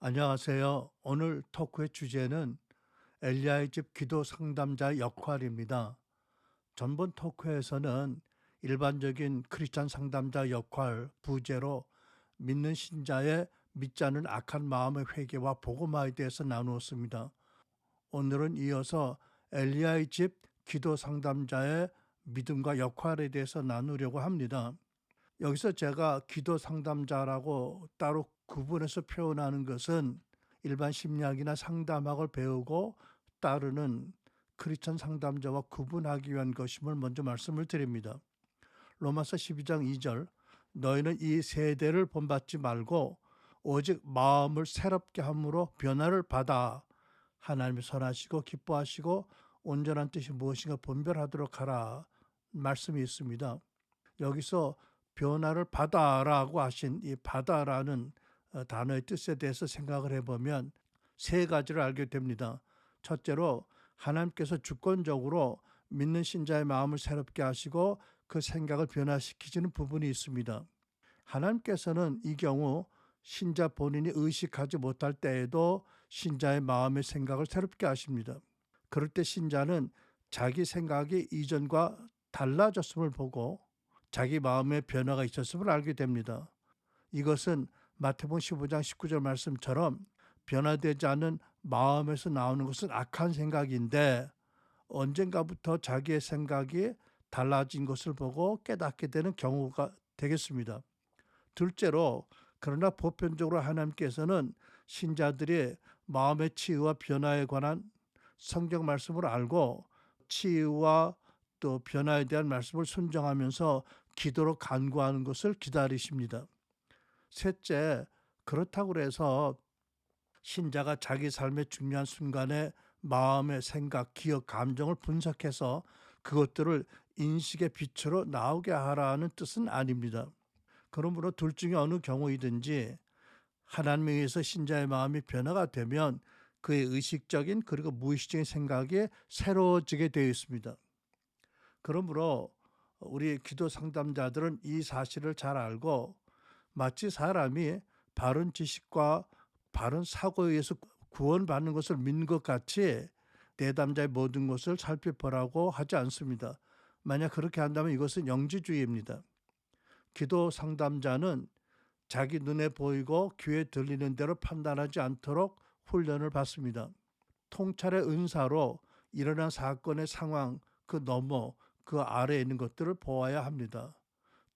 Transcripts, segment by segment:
안녕하세요. 오늘 토크의 주제는 엘리야의 집 기도 상담자의 역할입니다. 전번 토크에서는 일반적인 크리스찬 상담자 역할 부제로 믿는 신자의 믿지 않은 악한 마음의 회개와 복음화에 대해서 나누었습니다. 오늘은 이어서 엘리야의 집 기도 상담자의 믿음과 역할에 대해서 나누려고 합니다. 여기서 제가 기도 상담자라고 따로 구분해서 표현하는 것은 일반 심리학이나 상담학을 배우고 따르는 크리스천 상담자와 구분하기 위한 것임을 먼저 말씀을 드립니다. 로마서 12장 2절 너희는 이 세대를 본받지 말고 오직 마음을 새롭게 함으로 변화를 받아 하나님이 선하시고 기뻐하시고 온전한 뜻이 무엇인가 분별하도록 하라 말씀이 있습니다. 여기서 변화를 받아라고 하신 이 받아라는 단어의 뜻에 대해서 생각을 해보면 세 가지를 알게 됩니다. 첫째로 하나님께서 주권적으로 믿는 신자의 마음을 새롭게 하시고 그 생각을 변화시키시는 부분이 있습니다. 하나님께서는 이 경우 신자 본인이 의식하지 못할 때에도 신자의 마음의 생각을 새롭게 하십니다. 그럴 때 신자는 자기 생각이 이전과 달라졌음을 보고 자기 마음의 변화가 있었음을 알게 됩니다. 이것은 마태복음 15장 19절 말씀처럼 변화되지 않는 마음에서 나오는 것은 악한 생각인데 언젠가부터 자기의 생각이 달라진 것을 보고 깨닫게 되는 경우가 되겠습니다. 둘째로 그러나 보편적으로 하나님께서는 신자들이 마음의 치유와 변화에 관한 성경 말씀을 알고 치유와 또 변화에 대한 말씀을 순종하면서 기도로 간구하는 것을 기다리십니다. 셋째, 그렇다고 해서 신자가 자기 삶의 중요한 순간에 마음의 생각, 기억, 감정을 분석해서 그것들을 인식의 빛으로 나오게 하라는 뜻은 아닙니다. 그러므로 둘 중에 어느 경우이든지 하나님에 의해서 신자의 마음이 변화가 되면 그의 의식적인 그리고 무의식적인 생각이 새로워지게 되어 있습니다. 그러므로 우리 기도 상담자들은 이 사실을 잘 알고 마치 사람이 바른 지식과 바른 사고에 의해서 구원받는 것을 믿는 것 같이 내담자의 모든 것을 살펴보라고 하지 않습니다. 만약 그렇게 한다면 이것은 영지주의입니다. 기도 상담자는 자기 눈에 보이고 귀에 들리는 대로 판단하지 않도록 훈련을 받습니다. 통찰의 은사로 일어난 사건의 상황 그 너머 그 아래에 있는 것들을 보아야 합니다.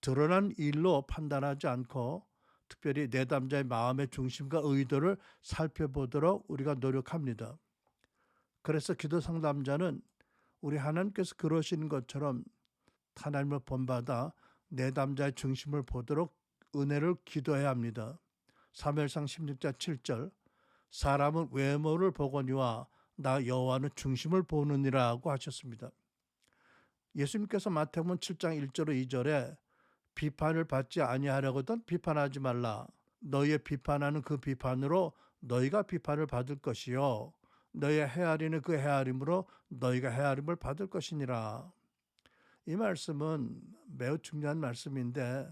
드러난 일로 판단하지 않고 특별히 내담자의 마음의 중심과 의도를 살펴보도록 우리가 노력합니다. 그래서 기도 상담자는 우리 하나님께서 그러시는 것처럼 하나님을 본받아 내담자의 중심을 보도록 은혜를 기도해야 합니다. 사무엘상 16장 7절 사람은 외모를 보거니와 나 여호와는 중심을 보느니라고 하셨습니다. 예수님께서 마태복음 7장 1절로 2절에 비판을 받지 아니하려거든 비판하지 말라. 너희의 비판하는 그 비판으로 너희가 비판을 받을 것이요 너희의 헤아리는 그 헤아림으로 너희가 헤아림을 받을 것이니라. 이 말씀은 매우 중요한 말씀인데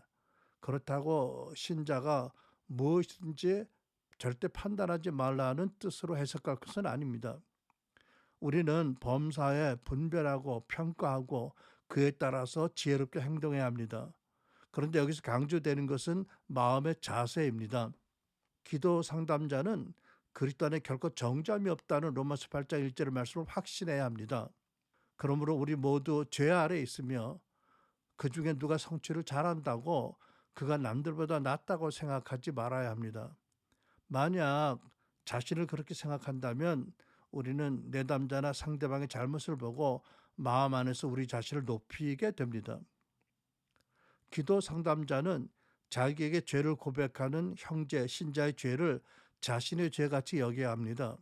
그렇다고 신자가 무엇인지 절대 판단하지 말라는 뜻으로 해석할 것은 아닙니다. 우리는 범사에 분별하고 평가하고 그에 따라서 지혜롭게 행동해야 합니다. 그런데 여기서 강조되는 것은 마음의 자세입니다. 기도 상담자는 그리스도 안에 결코 정죄함이 없다는 로마서 8장 1절의 말씀을 확신해야 합니다. 그러므로 우리 모두 죄 아래 있으며 그중에 누가 성취를 잘한다고 그가 남들보다 낫다고 생각하지 말아야 합니다. 만약 자신을 그렇게 생각한다면 우리는 내담자나 상대방의 잘못을 보고 마음 안에서 우리 자신을 높이게 됩니다. 기도 상담자는 자기에게 죄를 고백하는 형제, 신자의 죄를 자신의 죄같이 여겨야 합니다.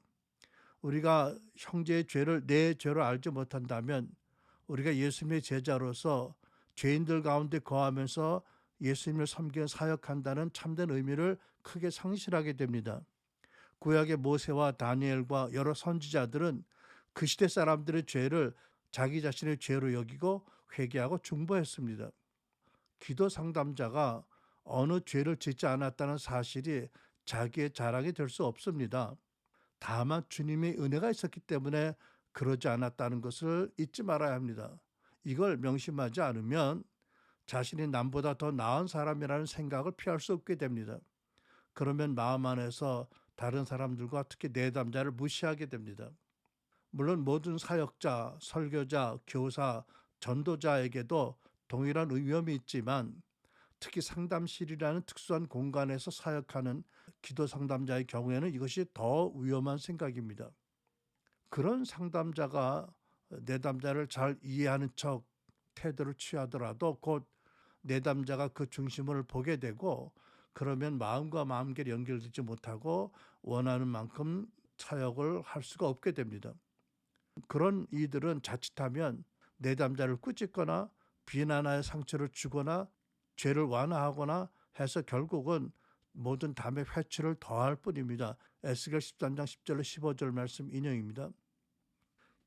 우리가 형제의 죄를 내 죄로 알지 못한다면 우리가 예수님의 제자로서 죄인들 가운데 거하면서 예수님을 섬기는 사역한다는 참된 의미를 크게 상실하게 됩니다. 구약의 모세와 다니엘과 여러 선지자들은 그 시대 사람들의 죄를 자기 자신의 죄로 여기고 회개하고 중보했습니다. 기도 상담자가 어느 죄를 짓지 않았다는 사실이 자기의 자랑이 될 수 없습니다. 다만 주님의 은혜가 있었기 때문에 그러지 않았다는 것을 잊지 말아야 합니다. 이걸 명심하지 않으면 자신이 남보다 더 나은 사람이라는 생각을 피할 수 없게 됩니다. 그러면 마음 안에서 다른 사람들과 특히 내담자를 무시하게 됩니다. 물론 모든 사역자, 설교자, 교사, 전도자에게도 동일한 위험이 있지만 특히 상담실이라는 특수한 공간에서 사역하는 기도 상담자의 경우에는 이것이 더 위험한 생각입니다. 그런 상담자가 내담자를 잘 이해하는 척 태도를 취하더라도 곧 내담자가 그 중심을 보게 되고 그러면 마음과 마음결이 연결되지 못하고 원하는 만큼 사역을 할 수가 없게 됩니다. 그런 이들은 자칫하면 내담자를 꾸짖거나 비난하여 상처를 주거나 죄를 완화하거나 해서 결국은 모든 담의 회치를 더할 뿐입니다. 에스겔 13장 10절로 15절 말씀 인용입니다.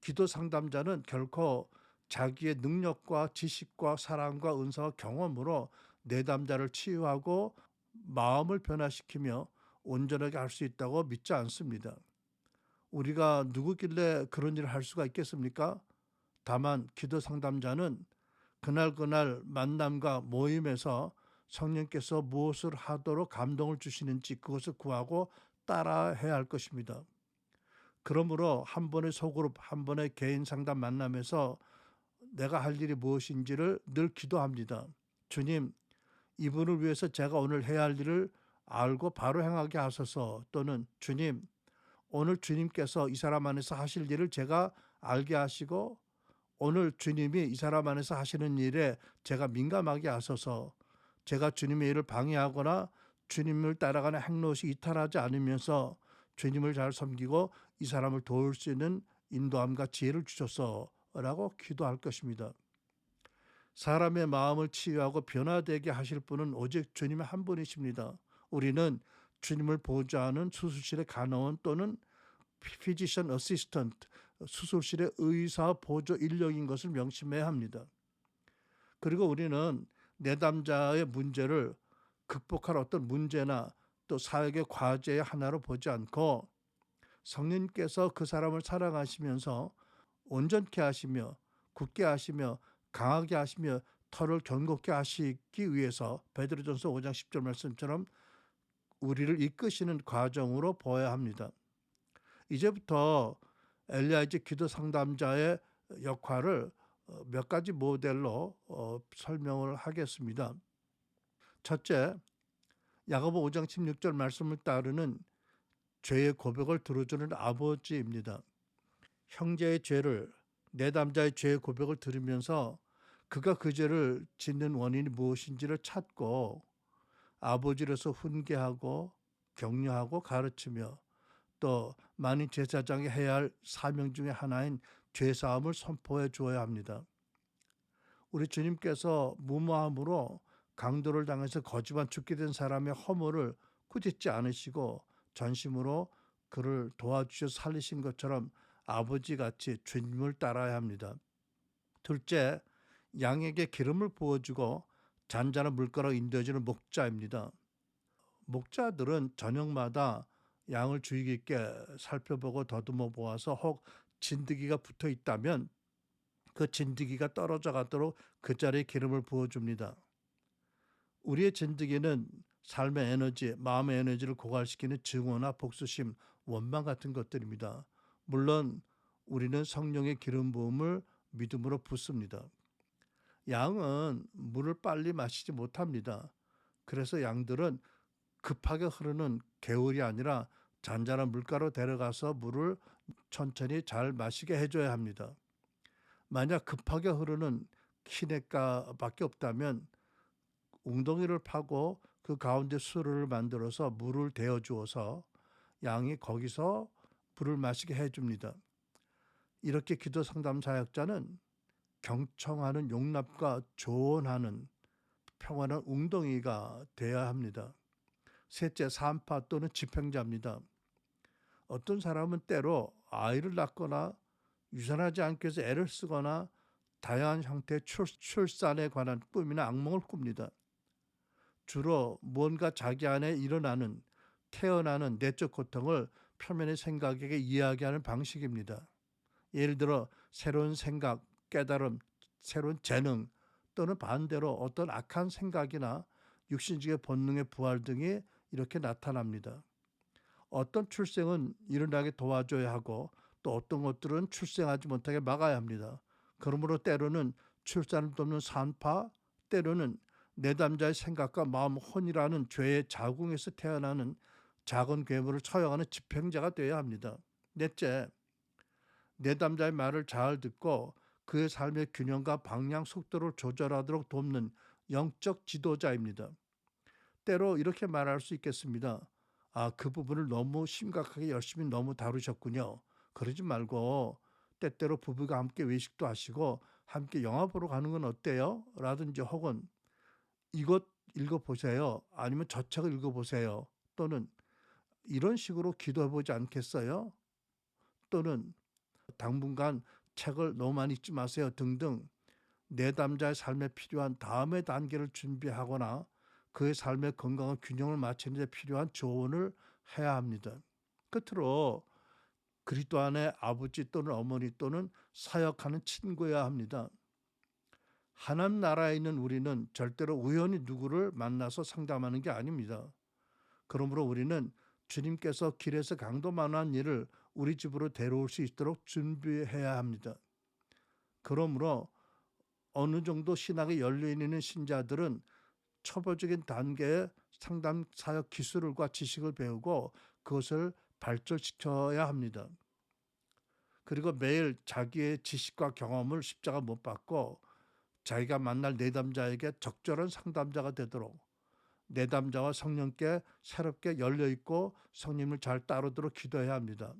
기도 상담자는 결코 자기의 능력과 지식과 사랑과 은사와 경험으로 내담자를 치유하고 마음을 변화시키며 온전하게 할 수 있다고 믿지 않습니다. 우리가 누구길래 그런 일을 할 수가 있겠습니까? 다만 기도 상담자는 그날 만남과 모임에서 성령께서 무엇을 하도록 감동을 주시는지 그것을 구하고 따라해야 할 것입니다. 그러므로 한 번의 소그룹, 한 번의 개인 상담 만남에서 내가 할 일이 무엇인지를 늘 기도합니다. 주님, 이분을 위해서 제가 오늘 해야 할 일을 알고 바로 행하게 하소서. 또는 주님, 오늘 주님께서 이 사람 안에서 하실 일을 제가 알게 하시고 오늘 주님이 이 사람 안에서 하시는 일에 제가 민감하게 하소서. 제가 주님의 일을 방해하거나 주님을 따라가는 행로시 이탈하지 않으면서 주님을 잘 섬기고 이 사람을 도울 수 있는 인도함과 지혜를 주소서라고 기도할 것입니다. 사람의 마음을 치유하고 변화되게 하실 분은 오직 주님 한 분이십니다. 우리는 주님을 보좌하는 수술실의 간호원 또는 피지션 어시스턴트, 수술실의 의사 보조 인력인 것을 명심해야 합니다. 그리고 우리는 내담자의 문제를 극복할 어떤 문제나 또 사역의 과제의 하나로 보지 않고 성령님께서 그 사람을 사랑하시면서 온전케 하시며 굳게 하시며 강하게 하시며 털을 견고케 하시기 위해서 베드로전서 5장 10절 말씀처럼 우리를 이끄시는 과정으로 보아야 합니다. 이제부터 엘리야의 기도 상담자의 역할을 몇 가지 모델로 설명을 하겠습니다. 첫째, 야고보 5장 16절 말씀을 따르는 죄의 고백을 들어주는 아버지입니다. 형제의 죄를, 내담자의 죄의 고백을 들으면서 그가 그 죄를 짓는 원인이 무엇인지를 찾고 아버지로서 훈계하고 격려하고 가르치며 또 만인 제사장이 해야 할 사명 중에 하나인 죄사함을 선포해 주어야 합니다. 우리 주님께서 무모함으로 강도를 당해서 거지만 죽게 된 사람의 허물을 꾸짖지 않으시고 전심으로 그를 도와주셔서 살리신 것처럼 아버지같이 주님을 따라야 합니다. 둘째, 양에게 기름을 부어주고 잔잔한 물가로 인도해주는 목자입니다. 목자들은 저녁마다 양을 주의 깊게 살펴보고 더듬어 보아서 혹 진드기가 붙어 있다면 그 진드기가 떨어져 가도록 그 자리에 기름을 부어줍니다. 우리의 진드기는 삶의 에너지, 마음의 에너지를 고갈시키는 증오나 복수심, 원망 같은 것들입니다. 물론 우리는 성령의 기름 부음을 믿음으로 붓습니다. 양은 물을 빨리 마시지 못합니다. 그래서 양들은 급하게 흐르는 개울이 아니라 잔잔한 물가로 데려가서 물을 천천히 잘 마시게 해줘야 합니다. 만약 급하게 흐르는 키냇가밖에 없다면 웅덩이를 파고 그 가운데 수로를 만들어서 물을 대어 주어서 양이 거기서 물을 마시게 해줍니다. 이렇게 기도 상담 사역자는 경청하는 용납과 조언하는 평안한 웅덩이가 되어야 합니다. 셋째, 산파 또는 집행자입니다. 어떤 사람은 때로 아이를 낳거나 유산하지 않기 위해서 애를 쓰거나 다양한 형태의 출산에 관한 꿈이나 악몽을 꿉니다. 주로 무언가 자기 안에 일어나는 태어나는 내적 고통을 표면의 생각에게 이야기하는 방식입니다. 예를 들어 새로운 생각, 깨달음, 새로운 재능 또는 반대로 어떤 악한 생각이나 육신적인 본능의 부활 등이 이렇게 나타납니다. 어떤 출생은 일어나게 도와줘야 하고 또 어떤 것들은 출생하지 못하게 막아야 합니다. 그러므로 때로는 출산을 돕는 산파, 때로는 내담자의 생각과 마음 혼이라는 죄의 자궁에서 태어나는 작은 괴물을 처형하는 집행자가 되어야 합니다. 넷째, 내담자의 말을 잘 듣고 그의 삶의 균형과 방향 속도를 조절하도록 돕는 영적 지도자입니다. 때로 이렇게 말할 수 있겠습니다. 아, 그 부분을 너무 심각하게 열심히 너무 다루셨군요. 그러지 말고 때때로 부부가 함께 외식도 하시고 함께 영화 보러 가는 건 어때요? 라든지 혹은 이것 읽어보세요. 아니면 저 책을 읽어보세요. 또는 이런 식으로 기도해보지 않겠어요? 또는 당분간 책을 너무 많이 읽지 마세요 등등 내담자의 삶에 필요한 다음의 단계를 준비하거나 그의 삶의 건강한 균형을 맞추는 데 필요한 조언을 해야 합니다. 끝으로 그리스도 안에 아버지 또는 어머니 또는 사역하는 친구여야 합니다. 하나님 나라에 있는 우리는 절대로 우연히 누구를 만나서 상담하는 게 아닙니다. 그러므로 우리는 주님께서 길에서 강도만한 일을 우리 집으로 데려올 수 있도록 준비해야 합니다. 그러므로 어느 정도 신학에 열려있는 신자들은 초보적인 단계의 상담 사역 기술과 지식을 배우고 그것을 발전시켜야 합니다. 그리고 매일 자기의 지식과 경험을 십자가 못 박고 자기가 만날 내담자에게 적절한 상담자가 되도록 내담자와 성령께 새롭게 열려있고 성령을 잘 따르도록 기도해야 합니다.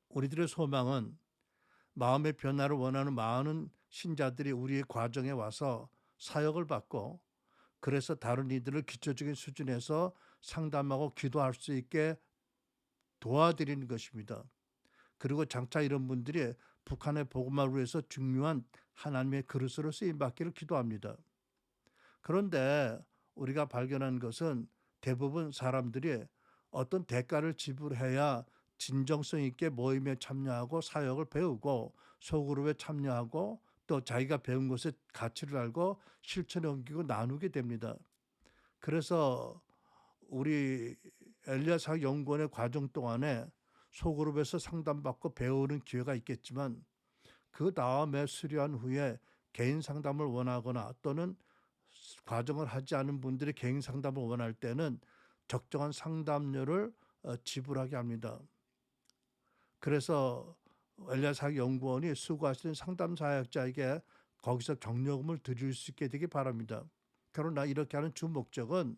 우리들의 소망은 마음의 변화를 원하는 많은 신자들이 우리의 과정에 와서 사역을 받고 그래서 다른 이들을 기초적인 수준에서 상담하고 기도할 수 있게 도와드리는 것입니다. 그리고 장차 이런 분들이 북한의 복음화를 위해서 중요한 하나님의 그릇으로 쓰임받기를 기도합니다. 그런데 우리가 발견한 것은 대부분 사람들이 어떤 대가를 지불해야 진정성 있게 모임에 참여하고 사역을 배우고 소그룹에 참여하고 또 자기가 배운 것의 가치를 알고 실천에 옮기고 나누게 됩니다. 그래서 우리 엘리야사 연구원의 과정 동안에 소그룹에서 상담받고 배우는 기회가 있겠지만 그 다음에 수료한 후에 개인 상담을 원하거나 또는 과정을 하지 않은 분들이 개인 상담을 원할 때는 적정한 상담료를 지불하게 합니다. 그래서 엘리야사 연구원이 수고하시는 상담 사역자에게 거기서 격려금을 드릴 수 있게 되기 바랍니다. 그러나 이렇게 하는 주 목적은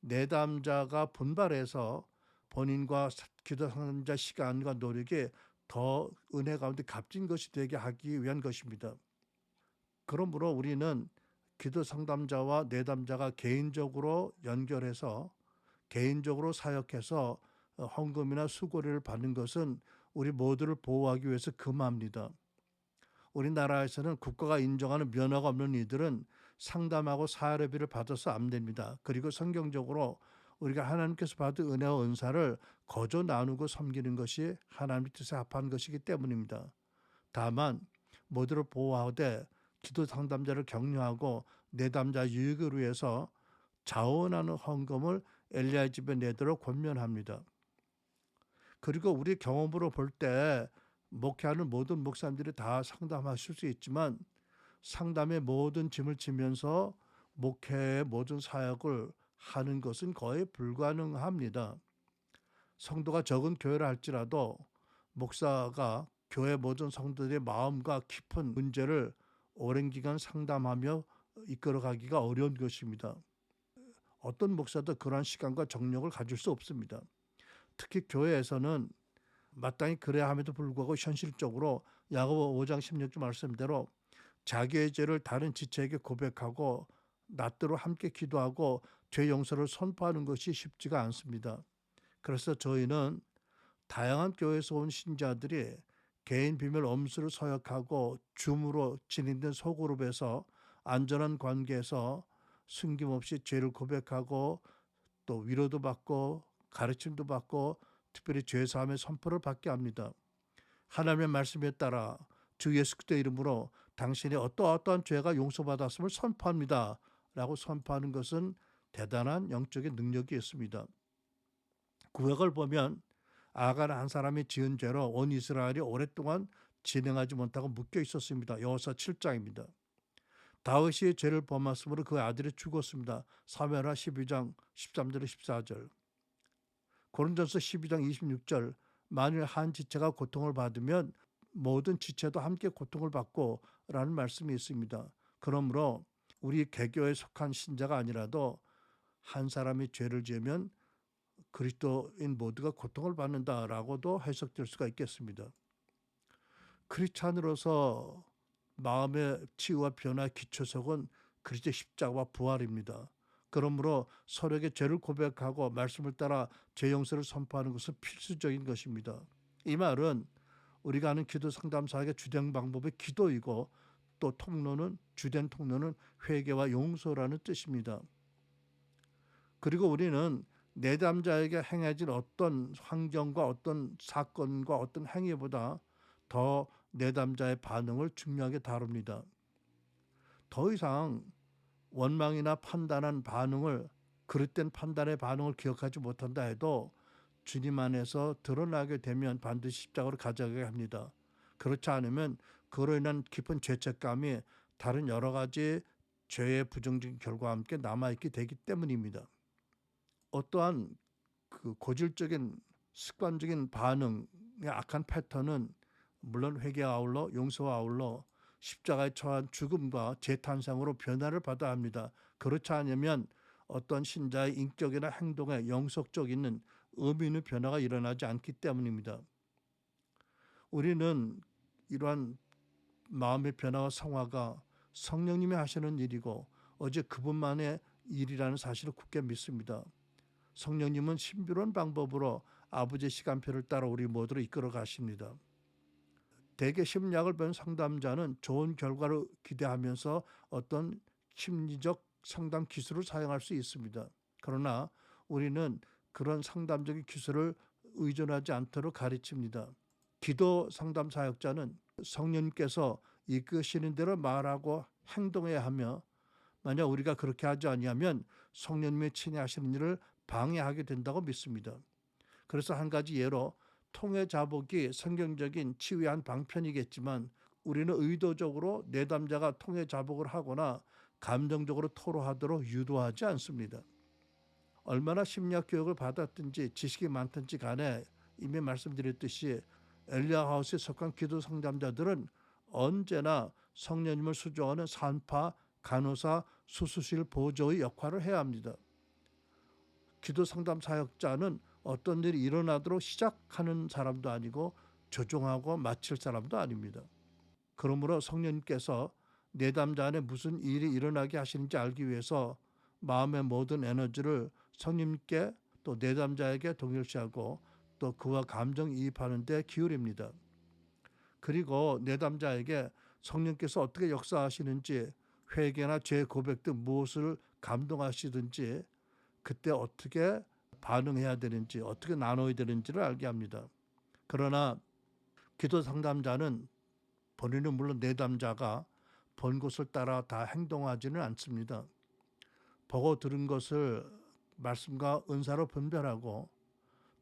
내담자가 분발해서 본인과 기도 상담자 시간과 노력이 더 은혜 가운데 값진 것이 되게 하기 위한 것입니다. 그러므로 우리는 기도 상담자와 내담자가 개인적으로 연결해서 개인적으로 사역해서 헌금이나 수고료를 받는 것은 우리 모두를 보호하기 위해서 금합니다. 우리나라에서는 국가가 인정하는 면허가 없는 이들은 상담하고 사례비를 받아서 안 됩니다. 그리고 성경적으로 우리가 하나님께서 받은 은혜와 은사를 거저 나누고 섬기는 것이 하나님의 뜻에 합한 것이기 때문입니다. 다만 모두를 보호하되 기도 상담자를 격려하고 내담자 유익을 위해서 자원하는 헌금을 엘리야의 집에 내도록 권면합니다. 그리고 우리 경험으로 볼 때 목회하는 모든 목사님들이 다 상담하실 수 있지만 상담의 모든 짐을 지면서 목회의 모든 사역을 하는 것은 거의 불가능합니다. 성도가 적은 교회를 할지라도 목사가 교회 모든 성도들의 마음과 깊은 문제를 오랜 기간 상담하며 이끌어가기가 어려운 것입니다. 어떤 목사도 그러한 시간과 정력을 가질 수 없습니다. 특히 교회에서는 마땅히 그래야 함에도 불구하고 현실적으로 야고보 5장 16절 말씀대로 자기의 죄를 다른 지체에게 고백하고 낫도록 함께 기도하고 죄 용서를 선포하는 것이 쉽지가 않습니다. 그래서 저희는 다양한 교회에서 온 신자들이 개인 비밀 엄수를 서약하고 줌으로 진행된 소그룹에서 안전한 관계에서 숨김없이 죄를 고백하고 또 위로도 받고 가르침도 받고 특별히 죄사함의 선포를 받게 합니다. 하나님의 말씀에 따라 주 예수 그리스도의 이름으로 당신이 어떠한 죄가 용서받았음을 선포합니다. 라고 선포하는 것은 대단한 영적인 능력이 있습니다. 구약을 보면 아간 한 사람이 지은 죄로 온 이스라엘이 오랫동안 진행하지 못하고 묶여 있었습니다. 여호수아 7장입니다. 다윗이 죄를 범했으므로 그 아들이 죽었습니다. 사무엘하 12장 13절 14절. 고린도전서 12장 26절. 만일 한 지체가 고통을 받으면 모든 지체도 함께 고통을 받고 라는 말씀이 있습니다. 그러므로 우리 개교에 속한 신자가 아니라도 한 사람이 죄를 지으면 그리스도인 모두가 고통을 받는다라고도 해석될 수가 있겠습니다. 크리스찬으로서 마음의 치유와 변화의 기초석은 그리스도의 십자가와 부활입니다. 그러므로 서로에게 죄를 고백하고 말씀을 따라 죄 용서를 선포하는 것은 필수적인 것입니다. 이 말은 우리가 하는 기도 상담 사역의 주된 방법이 기도이고 또 주된 통로는 회개와 용서라는 뜻입니다. 그리고 우리는 내담자에게 행해진 어떤 환경과 어떤 사건과 어떤 행위보다 더 내담자의 반응을 중요하게 다룹니다. 더 이상 원망이나 판단한 반응을 그릇된 판단의 반응을 기억하지 못한다 해도 주님 안에서 드러나게 되면 반드시 십자가로 가져가게 합니다. 그렇지 않으면 그로 인한 깊은 죄책감이 다른 여러 가지 죄의 부정적인 결과와 함께 남아있게 되기 때문입니다. 어떠한 그 고질적인 습관적인 반응의 악한 패턴은 물론 회개와 아울러 용서와 아울러 십자가에 처한 죽음과 재탄생으로 변화를 받아야 합니다. 그렇지 않으면 어떤 신자의 인격이나 행동에 영속적 있는 의미 있는 변화가 일어나지 않기 때문입니다. 우리는 이러한 마음의 변화와 성화가 성령님이 하시는 일이고 어제 그분만의 일이라는 사실을 굳게 믿습니다. 성령님은 신비로운 방법으로 아버지의 시간표를 따라 우리 모두를 이끌어 가십니다. 대개 심리학을 배운 상담자는 좋은 결과를 기대하면서 어떤 심리적 상담 기술을 사용할 수 있습니다. 그러나 우리는 그런 상담적인 기술을 의존하지 않도록 가르칩니다. 기도 상담 사역자는 성령님께서 이끄시는 대로 말하고 행동해야 하며 만약 우리가 그렇게 하지 아니하면 성령님의 친히 하시는 일을 방해하게 된다고 믿습니다. 그래서 한 가지 예로 통해 자복이 성경적인 치유의 한 방편이겠지만 우리는 의도적으로 내담자가 통해 자복을 하거나 감정적으로 토로하도록 유도하지 않습니다. 얼마나 심리학 교육을 받았든지 지식이 많든지 간에 이미 말씀드렸듯이 엘리야 하우스에 속한 기도 상담자들은 언제나 성령님을 수종하는 산파, 간호사, 수술실 보조의 역할을 해야 합니다. 기도 상담 사역자는 어떤 일이 일어나도록 시작하는 사람도 아니고 조종하고 마칠 사람도 아닙니다. 그러므로 성령님께서 내담자 안에 무슨 일이 일어나게 하시는지 알기 위해서 마음의 모든 에너지를 성령님께 또 내담자에게 동일시하고 또 그와 감정이입하는 데 기울입니다. 그리고 내담자에게 성령께서 어떻게 역사하시는지 회개나 죄 고백 등 무엇을 감동하시든지 그때 어떻게 반응해야 되는지 어떻게 나눠야 되는지를 알게 합니다. 그러나 기도 상담자는 본인은 물론 내담자가 본 것을 따라 다 행동하지는 않습니다. 보고 들은 것을 말씀과 은사로 분별하고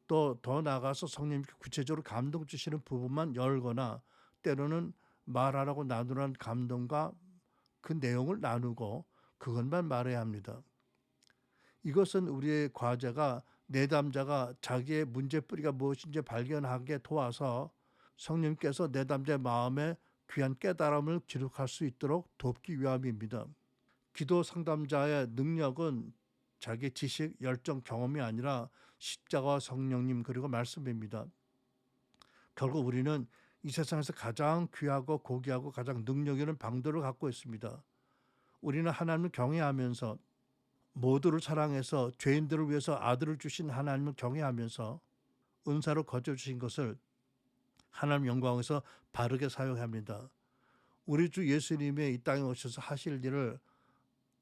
또 더 나아가서 성령님께 구체적으로 감동 주시는 부분만 열거나 때로는 말하라고 나누는 감동과 그 내용을 나누고 그것만 말해야 합니다. 이것은 우리의 과제가 내담자가 자기의 문제뿌리가 무엇인지 발견하게 도와서 성령님께서 내담자의 마음에 귀한 깨달음을 기록할 수 있도록 돕기 위함입니다. 기도 상담자의 능력은 자기 지식, 열정, 경험이 아니라 십자가와 성령님 그리고 말씀입니다. 결국 우리는 이 세상에서 가장 귀하고 고귀하고 가장 능력 있는 방도를 갖고 있습니다. 우리는 하나님을 경외하면서 모두를 사랑해서 죄인들을 위해서 아들을 주신 하나님을 경외하면서 은사로 거저주신 것을 하나님 영광에서 바르게 사용합니다. 우리 주 예수님이 이 땅에 오셔서 하실 일을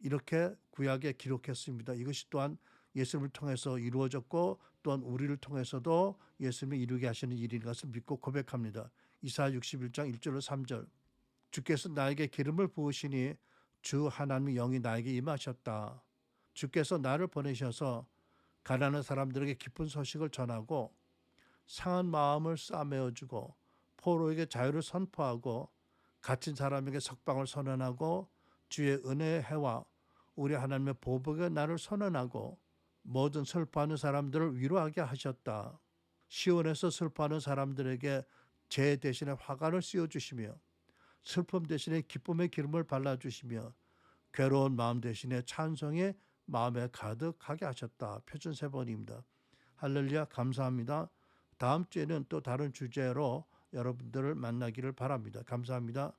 이렇게 구약에 기록했습니다. 이것이 또한 예수님을 통해서 이루어졌고 또한 우리를 통해서도 예수님이 이루게 하시는 일인 것을 믿고 고백합니다. 이사야 61장 1절로 3절. 주께서 나에게 기름을 부으시니 주 하나님의 영이 나에게 임하셨다. 주께서 나를 보내셔서 가난한 사람들에게 기쁜 소식을 전하고 상한 마음을 싸매어주고 포로에게 자유를 선포하고 갇힌 사람에게 석방을 선언하고 주의 은혜의 해와 우리 하나님의 보복의 날을 선언하고 모든 슬퍼하는 사람들을 위로하게 하셨다. 시온에서 슬퍼하는 사람들에게 재 대신에 화관을 씌워주시며 슬픔 대신에 기쁨의 기름을 발라주시며 괴로운 마음 대신에 찬송의 마음에 가득하게 하셨다. 표준 3번입니다. 할렐루야, 감사합니다. 다음 주에는 또 다른 주제로 여러분들을 만나기를 바랍니다. 감사합니다.